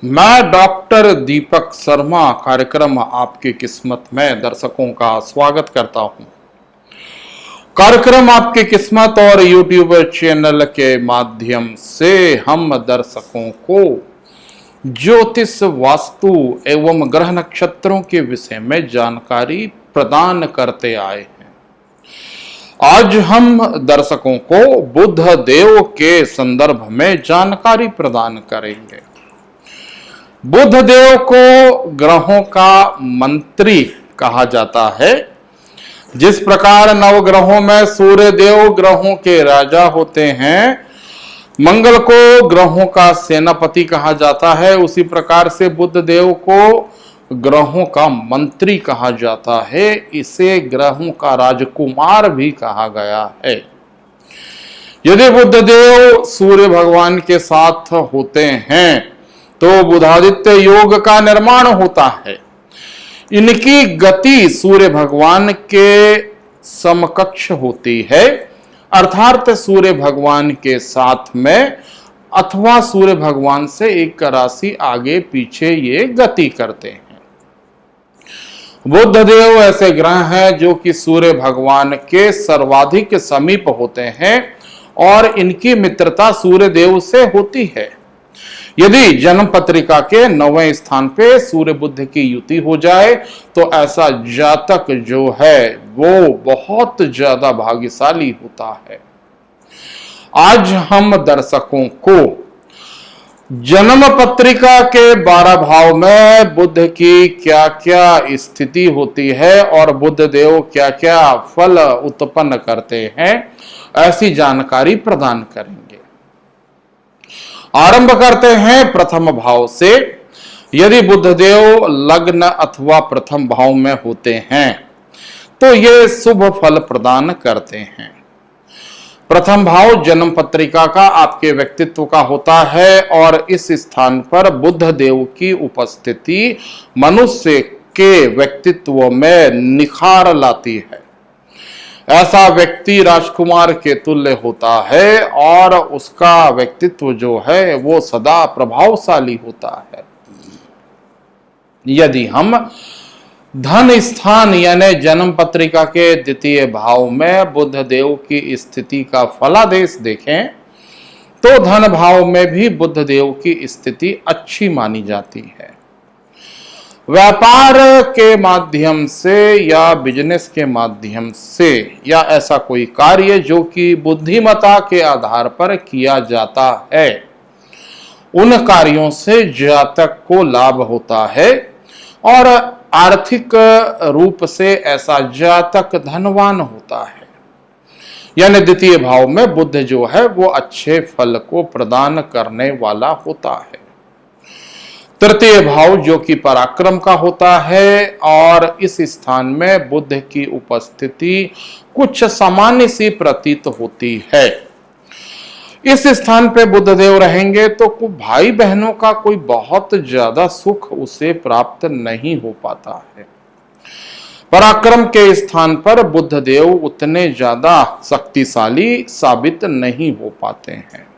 मैं डॉक्टर दीपक शर्मा कार्यक्रम आपकी किस्मत में दर्शकों का स्वागत करता हूं। कार्यक्रम आपकी किस्मत और यूट्यूब चैनल के माध्यम से हम दर्शकों को ज्योतिष, वास्तु एवं ग्रह नक्षत्रों के विषय में जानकारी प्रदान करते आए हैं। आज हम दर्शकों को बुध देव के संदर्भ में जानकारी प्रदान करेंगे। बुध देव को ग्रहों का मंत्री कहा जाता है। जिस प्रकार नवग्रहों में सूर्य देव ग्रहों के राजा होते हैं, मंगल को ग्रहों का सेनापति कहा जाता है, उसी प्रकार से बुध देव को ग्रहों का मंत्री कहा जाता है। इसे ग्रहों का राजकुमार भी कहा गया है। यदि बुध देव सूर्य भगवान के साथ होते हैं तो बुधादित्य योग का निर्माण होता है। इनकी गति सूर्य भगवान के समकक्ष होती है, अर्थात सूर्य भगवान के साथ में अथवा सूर्य भगवान से एक राशि आगे पीछे ये गति करते हैं। बुध देव ऐसे ग्रह हैं जो कि सूर्य भगवान के सर्वाधिक समीप होते हैं और इनकी मित्रता सूर्य देव से होती है। यदि जन्म पत्रिका के 9वें स्थान पे सूर्य बुध की युति हो जाए तो ऐसा जातक जो है वो बहुत ज्यादा भाग्यशाली होता है। आज हम दर्शकों को जन्म पत्रिका के 12 भाव में बुध की क्या क्या स्थिति होती है और बुध देव क्या क्या फल उत्पन्न करते हैं, ऐसी जानकारी प्रदान करेंगे। आरंभ करते हैं प्रथम भाव से। यदि बुध देव लग्न अथवा प्रथम भाव में होते हैं तो ये शुभ फल प्रदान करते हैं। प्रथम भाव जन्म पत्रिका का आपके व्यक्तित्व का होता है और इस स्थान पर बुध देव की उपस्थिति मनुष्य के व्यक्तित्व में निखार लाती है। ऐसा व्यक्ति राजकुमार के तुल्य होता है और उसका व्यक्तित्व जो है वो सदा प्रभावशाली होता है। यदि हम धन स्थान यानी जन्म पत्रिका के द्वितीय भाव में बुध देव की स्थिति का फलादेश देखें तो धन भाव में भी बुध देव की स्थिति अच्छी मानी जाती है। व्यापार के माध्यम से या बिजनेस के माध्यम से या ऐसा कोई कार्य जो कि बुद्धिमत्ता के आधार पर किया जाता है, उन कार्यों से जातक को लाभ होता है और आर्थिक रूप से ऐसा जातक धनवान होता है। यानी द्वितीय भाव में बुध जो है वो अच्छे फल को प्रदान करने वाला होता है। तृतीय भाव जो कि पराक्रम का होता है और इस स्थान में बुध की उपस्थिति कुछ सामान्य सी प्रतीत होती है। इस स्थान पे बुध देव रहेंगे तो भाई बहनों का कोई बहुत ज्यादा सुख उसे प्राप्त नहीं हो पाता है। पराक्रम के स्थान पर बुध देव उतने ज्यादा शक्तिशाली साबित नहीं हो पाते हैं।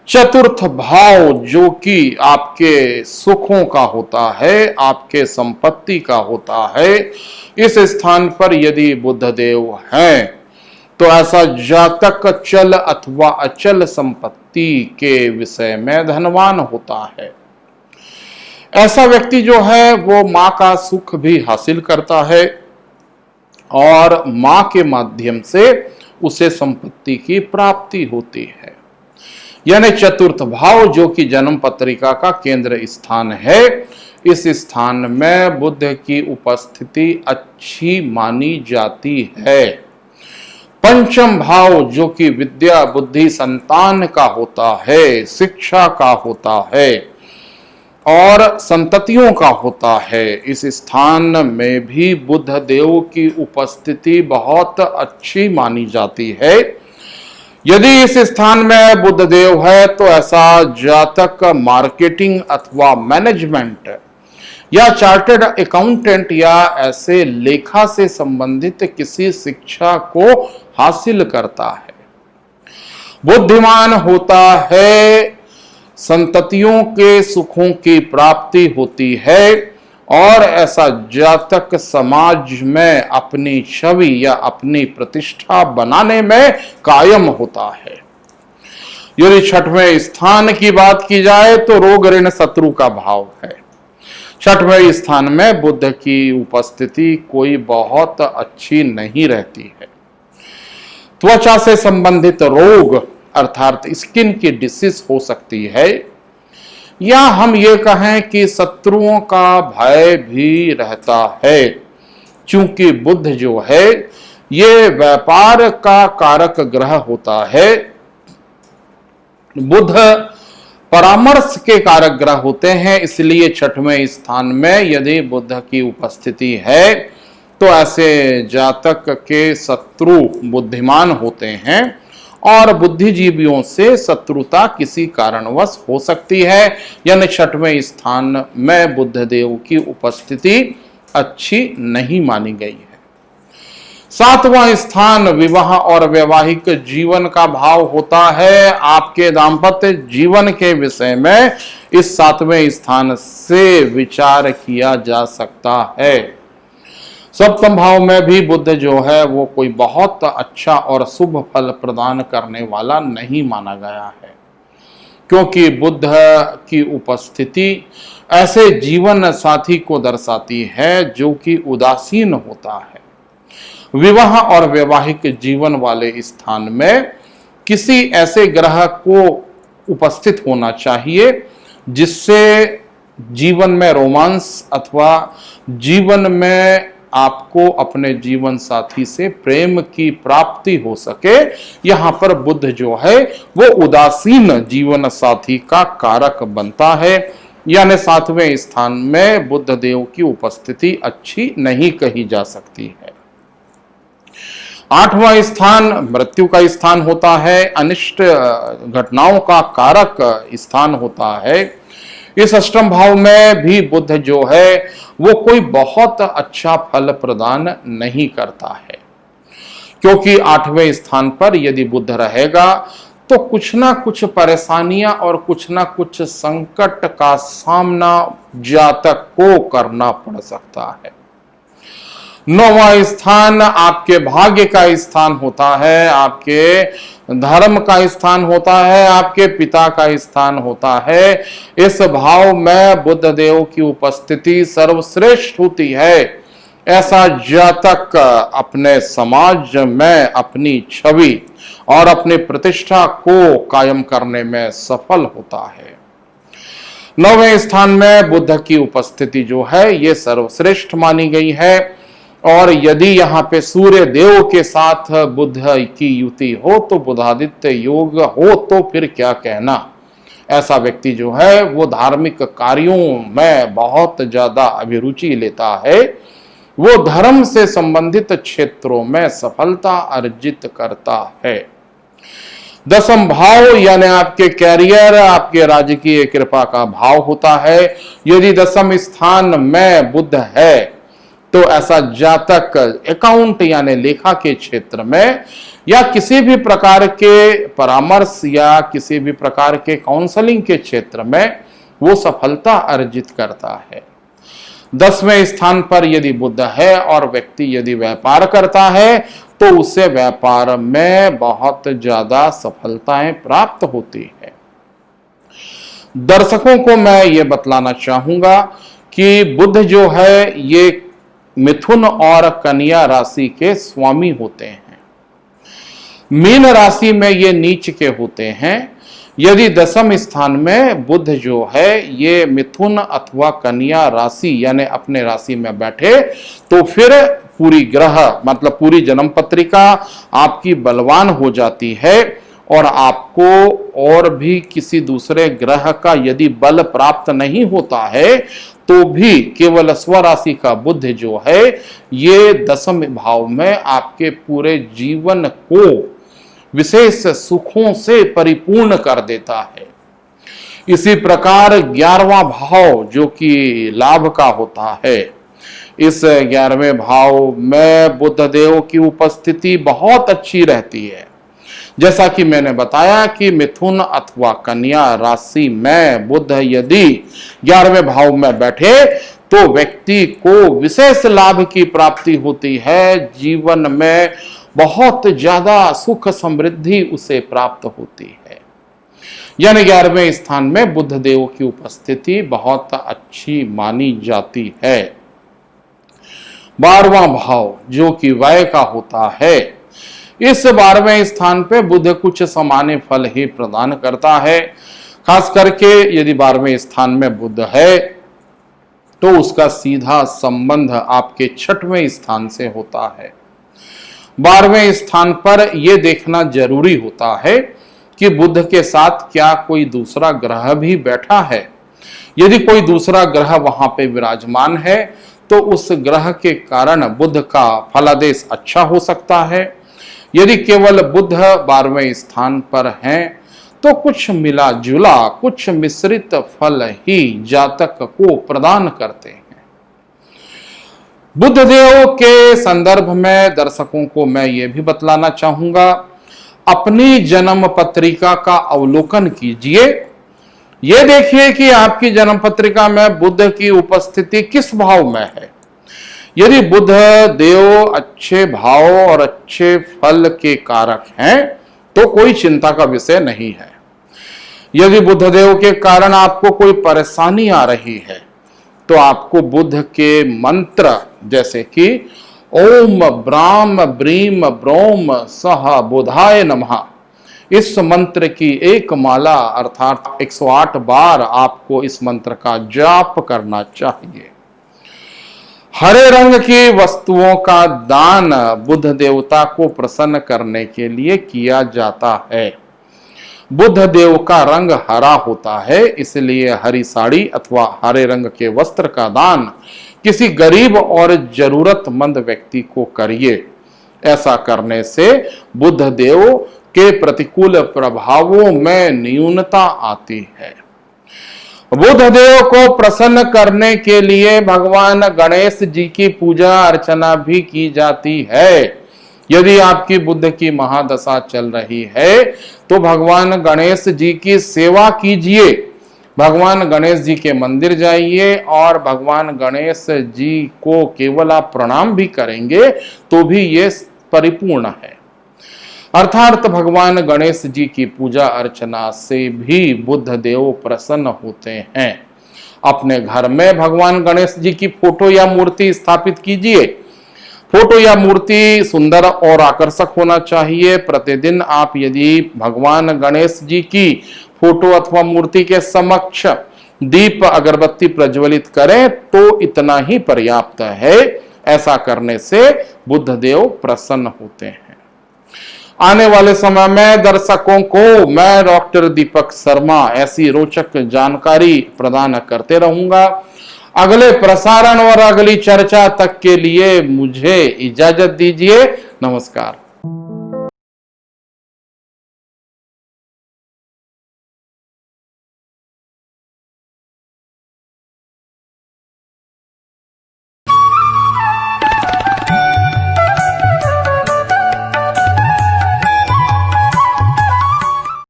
चतुर्थ भाव जो कि आपके सुखों का होता है, आपके संपत्ति का होता है, इस स्थान पर यदि बुध देव हैं तो ऐसा जातक चल अथवा अचल संपत्ति के विषय में धनवान होता है। ऐसा व्यक्ति जो है वो मां का सुख भी हासिल करता है और मां के माध्यम से उसे संपत्ति की प्राप्ति होती है। यानी चतुर्थ भाव जो कि जन्म पत्रिका का केंद्र स्थान है, इस स्थान में बुध की उपस्थिति अच्छी मानी जाती है। पंचम भाव जो कि विद्या, बुद्धि, संतान का होता है, शिक्षा का होता है और संततियों का होता है, इस स्थान में भी बुध देव की उपस्थिति बहुत अच्छी मानी जाती है। यदि इस स्थान में बुध देव है तो ऐसा जातक मार्केटिंग अथवा मैनेजमेंट या चार्टर्ड अकाउंटेंट या ऐसे लेखा से संबंधित किसी शिक्षा को हासिल करता है। बुद्धिमान होता है, संततियों के सुखों की प्राप्ति होती है और ऐसा जातक समाज में अपनी छवि या अपनी प्रतिष्ठा बनाने में कायम होता है। यदि छठवें स्थान की बात की जाए तो रोग ऋण शत्रु का भाव है। छठवें स्थान में बुध की उपस्थिति कोई बहुत अच्छी नहीं रहती है। त्वचा से संबंधित रोग अर्थात स्किन की डिसीज हो सकती है, या हम ये कहें कि शत्रुओं का भय भी रहता है, क्योंकि बुध जो है ये व्यापार का कारक ग्रह होता है। बुध परामर्श के कारक ग्रह होते हैं, इसलिए छठवें स्थान में यदि बुध की उपस्थिति है तो ऐसे जातक के शत्रु बुद्धिमान होते हैं और बुद्धिजीवियों से शत्रुता किसी कारणवश हो सकती है। यानी छठवें स्थान में बुध देव की उपस्थिति अच्छी नहीं मानी गई है। सातवां स्थान विवाह और वैवाहिक जीवन का भाव होता है। आपके दाम्पत्य जीवन के विषय में इस सातवें स्थान से विचार किया जा सकता है। सप्तम भाव में भी बुध जो है वो कोई बहुत अच्छा और शुभ फल प्रदान करने वाला नहीं माना गया है, क्योंकि बुध की उपस्थिति ऐसे जीवन साथी को दर्शाती है जो कि उदासीन होता है। विवाह और वैवाहिक जीवन वाले स्थान में किसी ऐसे ग्रह को उपस्थित होना चाहिए जिससे जीवन में रोमांस अथवा जीवन में आपको अपने जीवन साथी से प्रेम की प्राप्ति हो सके। यहां पर बुध जो है वो उदासीन जीवन साथी का कारक बनता है, यानी सातवें स्थान में बुध देव की उपस्थिति अच्छी नहीं कही जा सकती है। आठवां स्थान मृत्यु का स्थान होता है, अनिष्ट घटनाओं का कारक स्थान होता है। इस अष्टम भाव में भी बुध जो है वो कोई बहुत अच्छा फल प्रदान नहीं करता है, क्योंकि आठवें स्थान पर यदि बुध रहेगा तो कुछ ना कुछ परेशानियां और कुछ ना कुछ संकट का सामना जातक को करना पड़ सकता है। नौवां स्थान आपके भाग्य का स्थान होता है, आपके धर्म का स्थान होता है, आपके पिता का स्थान होता है। इस भाव में बुध देव की उपस्थिति सर्वश्रेष्ठ होती है। ऐसा जातक अपने समाज में अपनी छवि और अपनी प्रतिष्ठा को कायम करने में सफल होता है। नौवें स्थान में बुध की उपस्थिति जो है ये सर्वश्रेष्ठ मानी गई है, और यदि यहाँ पे सूर्य देव के साथ बुध की युति हो तो बुधादित्य योग हो तो फिर क्या कहना। ऐसा व्यक्ति जो है वो धार्मिक कार्यों में बहुत ज्यादा अभिरुचि लेता है, वो धर्म से संबंधित क्षेत्रों में सफलता अर्जित करता है। दसम भाव यानी आपके कैरियर, आपके राजकीय कृपा का भाव होता है। यदि दसम स्थान में बुध है तो ऐसा जातक अकाउंट यानी लेखा के क्षेत्र में या किसी भी प्रकार के परामर्श या किसी भी प्रकार के काउंसलिंग के क्षेत्र में वो सफलता अर्जित करता है। 10वें स्थान पर यदि बुध है और व्यक्ति यदि व्यापार करता है तो उसे व्यापार में बहुत ज्यादा सफलताएं प्राप्त होती है। दर्शकों को मैं ये बतलाना चाहूंगा कि बुध जो है ये मिथुन और कन्या राशि के स्वामी होते हैं। मीन राशि में ये नीच के होते हैं। यदि दसम स्थान में बुध जो है ये मिथुन अथवा कन्या राशि यानी अपने राशि में बैठे तो फिर पूरी ग्रह मतलब पूरी जन्म पत्रिका आपकी बलवान हो जाती है और आपको और भी किसी दूसरे ग्रह का यदि बल प्राप्त नहीं होता है तो भी केवल स्वराशि का बुध जो है ये दसम भाव में आपके पूरे जीवन को विशेष सुखों से परिपूर्ण कर देता है। इसी प्रकार 11वां भाव जो कि लाभ का होता है, इस 11वें भाव में बुध देव की उपस्थिति बहुत अच्छी रहती है। जैसा कि मैंने बताया कि मिथुन अथवा कन्या राशि में बुध यदि 11वें भाव में बैठे तो व्यक्ति को विशेष लाभ की प्राप्ति होती है। जीवन में बहुत ज्यादा सुख समृद्धि उसे प्राप्त होती है। यानी 11वें स्थान में बुध देव की उपस्थिति बहुत अच्छी मानी जाती है। 12वां भाव जो कि व्यय का होता है, इस 12वें स्थान पे बुध कुछ सामान्य फल ही प्रदान करता है। खास करके यदि 12वें स्थान में बुध है तो उसका सीधा संबंध आपके 6वें स्थान से होता है। 12वें स्थान पर यह देखना जरूरी होता है कि बुध के साथ क्या कोई दूसरा ग्रह भी बैठा है। यदि कोई दूसरा ग्रह वहां पे विराजमान है तो उस ग्रह के कारण बुध का फलादेश अच्छा हो सकता है। यदि केवल बुध 12वें स्थान पर हैं तो कुछ मिला जुला, कुछ मिश्रित फल ही जातक को प्रदान करते हैं। बुध देव के संदर्भ में दर्शकों को मैं ये भी बतलाना चाहूंगा, अपनी जन्म पत्रिका का अवलोकन कीजिए। ये देखिए कि आपकी जन्म पत्रिका में बुध की उपस्थिति किस भाव में है। यदि बुध देव अच्छे भाव और अच्छे फल के कारक हैं तो कोई चिंता का विषय नहीं है। यदि बुध देव के कारण आपको कोई परेशानी आ रही है तो आपको बुध के मंत्र जैसे कि ओम ब्राह्म ब्रीम ब्रोम सह बुधाय नमः, इस मंत्र की एक माला अर्थात 108 बार आपको इस मंत्र का जाप करना चाहिए। हरे रंग की वस्तुओं का दान बुध देवता को प्रसन्न करने के लिए किया जाता है। बुध देव का रंग हरा होता है, इसलिए हरी साड़ी अथवा हरे रंग के वस्त्र का दान किसी गरीब और जरूरतमंद व्यक्ति को करिए। ऐसा करने से बुध देव के प्रतिकूल प्रभावों में न्यूनता आती है। बुध देव को प्रसन्न करने के लिए भगवान गणेश जी की पूजा अर्चना भी की जाती है। यदि आपकी बुध की महादशा चल रही है तो भगवान गणेश जी की सेवा कीजिए। भगवान गणेश जी के मंदिर जाइए और भगवान गणेश जी को केवल आप प्रणाम भी करेंगे तो भी ये परिपूर्ण है। अर्थात भगवान गणेश जी की पूजा अर्चना से भी बुध देव प्रसन्न होते हैं। अपने घर में भगवान गणेश जी की फोटो या मूर्ति स्थापित कीजिए। फोटो या मूर्ति सुंदर और आकर्षक होना चाहिए। प्रतिदिन आप यदि भगवान गणेश जी की फोटो अथवा मूर्ति के समक्ष दीप अगरबत्ती प्रज्वलित करें तो इतना ही पर्याप्त है। ऐसा करने से बुध देव प्रसन्न होते हैं। आने वाले समय में दर्शकों को मैं डॉक्टर दीपक शर्मा ऐसी रोचक जानकारी प्रदान करते रहूंगा। अगले प्रसारण और अगली चर्चा तक के लिए मुझे इजाजत दीजिए। नमस्कार।